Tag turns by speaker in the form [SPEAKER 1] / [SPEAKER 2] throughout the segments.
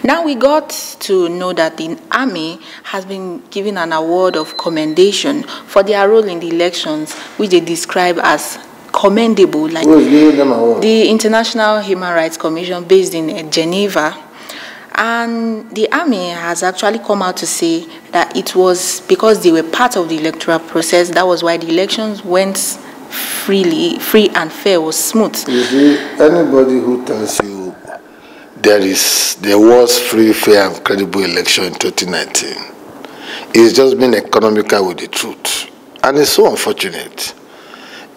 [SPEAKER 1] Now we got to know that the army has been given an award of commendation for their role in the elections, which they describe as commendable. Like
[SPEAKER 2] who is giving them an award?
[SPEAKER 1] The International Human Rights Commission based in Geneva. And the army has actually come out to say that it was because they were part of the electoral process. That was why the elections went free and fair, was smooth.
[SPEAKER 2] You see, anybody who tells you there was free, fair, and credible election in 2019 is just being economical with the truth, and it's so unfortunate.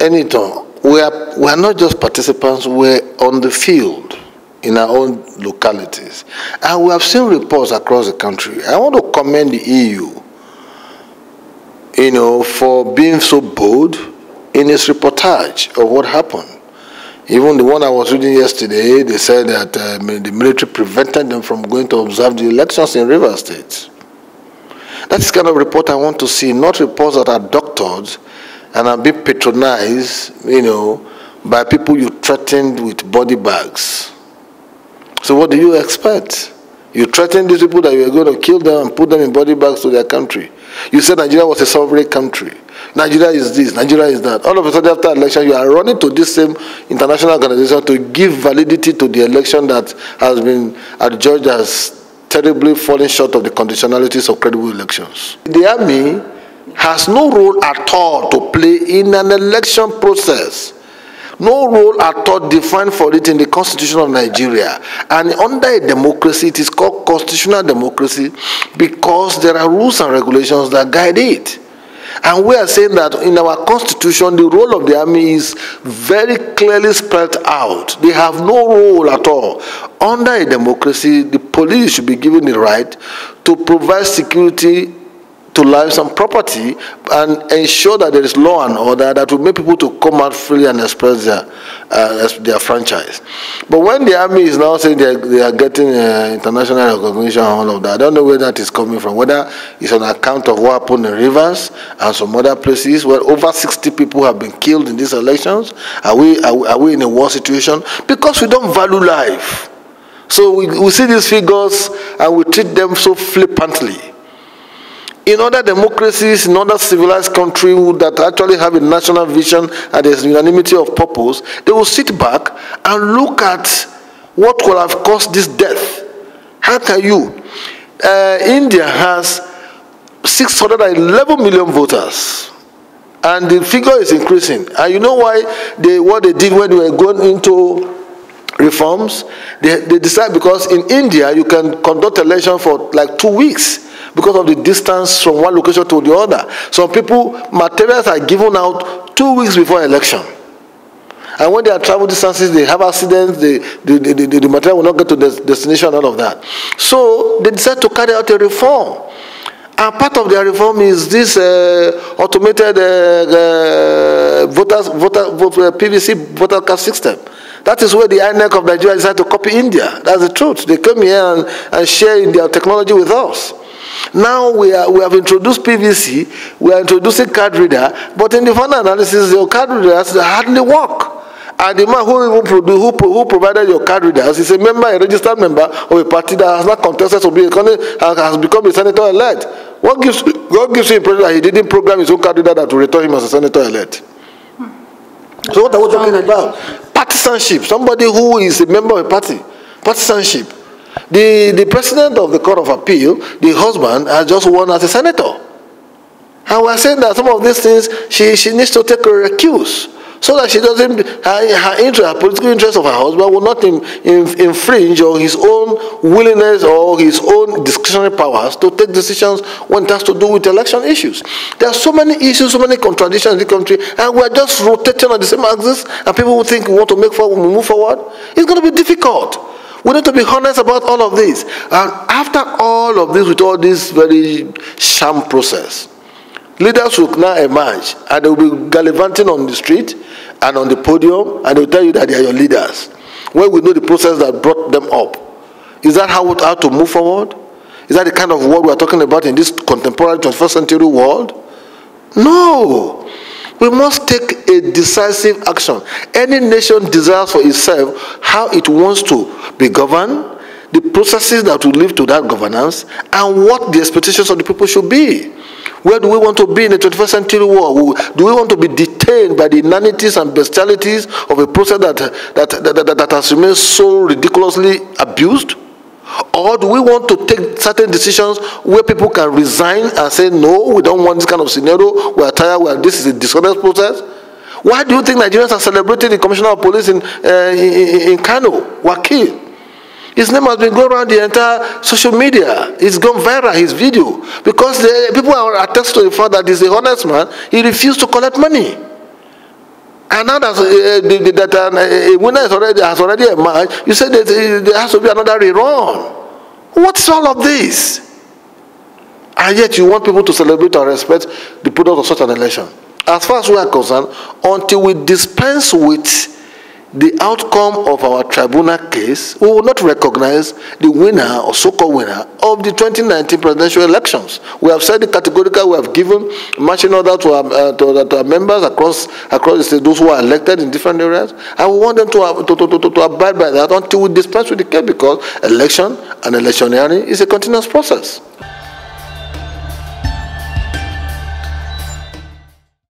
[SPEAKER 2] Anytime we are not just participants; we're on the field in our own localities, and we have seen reports across the country. I want to commend the EU, for being so bold in its reportage of what happened. Even the one I was reading yesterday, they said that the military prevented them from going to observe the elections in Rivers State. That's the kind of report I want to see, not reports that are doctored and are being patronized, by people you threatened with body bags. So what do you expect? You threatened these people that you are going to kill them and put them in body bags to their country. You said Nigeria was a sovereign country. Nigeria is this, Nigeria is that. All of a sudden after election, you are running to this same international organization to give validity to the election that has been adjudged as terribly falling short of the conditionalities of credible elections. The army has no role at all to play in an election process. No role at all defined for it in the Constitution of Nigeria. And under a democracy, it is called constitutional democracy because there are rules and regulations that guide it. And we are saying that in our Constitution, the role of the army is very clearly spelled out. They have no role at all. Under a democracy, the police should be given the right to provide security to lives and property and ensure that there is law and order that will make people to come out freely and express their franchise. But when the army is now saying they are getting international recognition and all of that, I don't know where that is coming from, whether it's on account of what happened in Rivers and some other places where over 60 people have been killed in these elections. Are we in a war situation? Because we don't value life. So we see these figures and we treat them so flippantly. In other democracies, in other civilized countries that actually have a national vision and there's unanimity of purpose, they will sit back and look at what could have caused this death. How can you? India has 611 million voters, and the figure is increasing. And you know why? What they did when they were going into reforms? They decided because in India you can conduct election for like 2 weeks. Because of the distance from one location to the other. Some people, materials are given out 2 weeks before election. And when they are travel distances, they have accidents, the material will not get to the destination, all of that. So they decide to carry out a reform. And part of their reform is this automated PVC voter card system. That is where the INEC of Nigeria decided to copy India. That's the truth. They came here and share in their technology with us. Now we have introduced PVC, we are introducing card reader, but in the final analysis, your card readers hardly work. And the man who provided your card readers is a registered member of a party that has not contested to be has become a senator-elect. What gives you the impression that he didn't program his own card reader that will return him as a senator-elect? So what are we talking about? Partisanship. Somebody who is a member of a party. Partisanship. The president of the Court of Appeal, the husband, has just won as a senator. And we are saying that some of these things, she needs to take a recuse so that she doesn't, her political interest of her husband will not infringe on his own willingness or his own discretionary powers to take decisions when it has to do with election issues. There are so many issues, so many contradictions in the country, and we are just rotating on the same axis, and people will think we want to move forward. It's going to be difficult. We need to be honest about all of this. And after all of this, with all this very sham process, leaders will now emerge and they will be gallivanting on the street and on the podium, and they will tell you that they are your leaders. When we know the process that brought them up. Is that how to move forward? Is that the kind of world we are talking about in this contemporary 21st century world? No. We must take a decisive action. Any nation desires for itself how it wants to be governed, the processes that will lead to that governance, and what the expectations of the people should be. Where do we want to be in the 21st century world? Do we want to be detained by the inanities and bestialities of a process that has remained so ridiculously abused? Or do we want to take certain decisions where people can resign and say, no, we don't want this kind of scenario, we are tired, this is a dishonest process? Why do you think Nigerians are celebrating the Commissioner of Police in Kano, Wakil? His name has been going around the entire social media. It's gone viral, his video. Because people are attested to the fact that he's a honest man. He refused to collect money. And now that a winner has already emerged, you said that there has to be another rerun. What's all of this? And yet you want people to celebrate and respect the product of such an election. As far as we are concerned, until we dispense with the outcome of our tribunal case, we will not recognize the winner or so-called winner of the 2019 presidential elections. We have said it categorically. We have given marching order to our members across the state, those who are elected in different areas, and we want them to abide by that until we dispense with the case, because election and electioneering is a continuous process.